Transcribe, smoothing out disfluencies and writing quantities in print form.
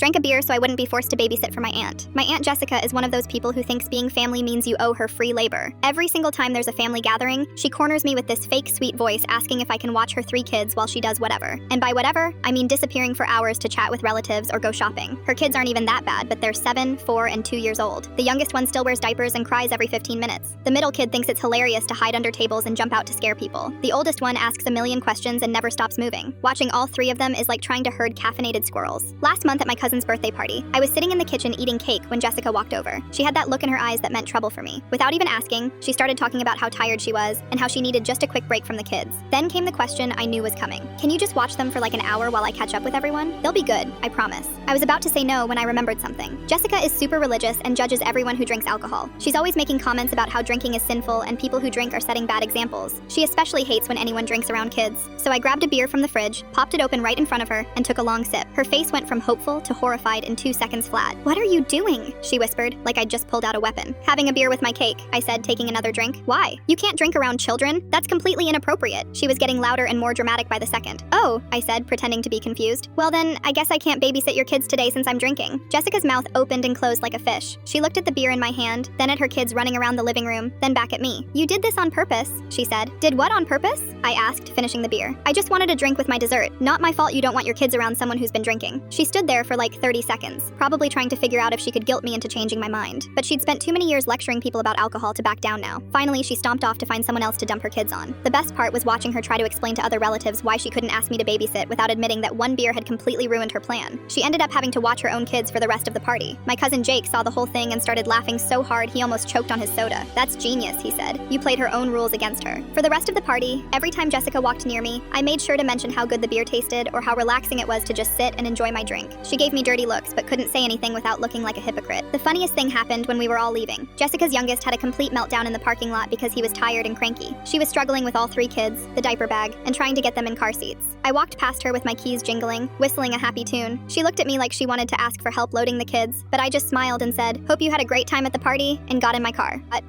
Drank a beer so I wouldn't be forced to babysit for my aunt. My Aunt Jessica is one of those people who thinks being family means you owe her free labor. Every single time there's a family gathering, she corners me with this fake sweet voice asking if I can watch her 3 kids while she does whatever. And by whatever, I mean disappearing for hours to chat with relatives or go shopping. Her kids aren't even that bad, but they're 7, 4, and 2 years old. The youngest one still wears diapers and cries every 15 minutes. The middle kid thinks it's hilarious to hide under tables and jump out to scare people. The oldest one asks a million questions and never stops moving. Watching all 3 of them is like trying to herd caffeinated squirrels. Last month at my cousin's birthday party, I was sitting in the kitchen eating cake when Jessica walked over. She had that look in her eyes that meant trouble for me. Without even asking, she started talking about how tired she was and how she needed just a quick break from the kids. Then came the question I knew was coming. Can you just watch them for like an hour while I catch up with everyone? They'll be good, I promise. I was about to say no when I remembered something. Jessica is super religious and judges everyone who drinks alcohol. She's always making comments about how drinking is sinful and people who drink are setting bad examples. She especially hates when anyone drinks around kids. So I grabbed a beer from the fridge, popped it open right in front of her, and took a long sip. Her face went from hopeful to horrified in 2 seconds flat. "What are you doing?" she whispered, like I'd just pulled out a weapon. "Having a beer with my cake," I said, taking another drink. "Why? You can't drink around children. That's completely inappropriate." She was getting louder and more dramatic by the second. "Oh," I said, pretending to be confused. "Well then, I guess I can't babysit your kids today since I'm drinking." Jessica's mouth opened and closed like a fish. She looked at the beer in my hand, then at her kids running around the living room, then back at me. "You did this on purpose," she said. "Did what on purpose?" I asked, finishing the beer. "I just wanted a drink with my dessert. Not my fault you don't want your kids around someone who's been drinking." She stood there for like 30 seconds, probably trying to figure out if she could guilt me into changing my mind. But she'd spent too many years lecturing people about alcohol to back down now. Finally, she stomped off to find someone else to dump her kids on. The best part was watching her try to explain to other relatives why she couldn't ask me to babysit without admitting that one beer had completely ruined her plan. She ended up having to watch her own kids for the rest of the party. My cousin Jake saw the whole thing and started laughing so hard he almost choked on his soda. "That's genius," he said. "You played her own rules against her." For the rest of the party, every time Jessica walked near me, I made sure to mention how good the beer tasted or how relaxing it was to just sit and enjoy my drink. She gave me dirty looks but couldn't say anything without looking like a hypocrite. The funniest thing happened when we were all leaving. Jessica's youngest had a complete meltdown in the parking lot because he was tired and cranky. She was struggling with all 3 kids, the diaper bag, and trying to get them in car seats. I walked past her with my keys jingling, whistling a happy tune. She looked at me like she wanted to ask for help loading the kids, but I just smiled and said, "Hope you had a great time at the party," and got in my car.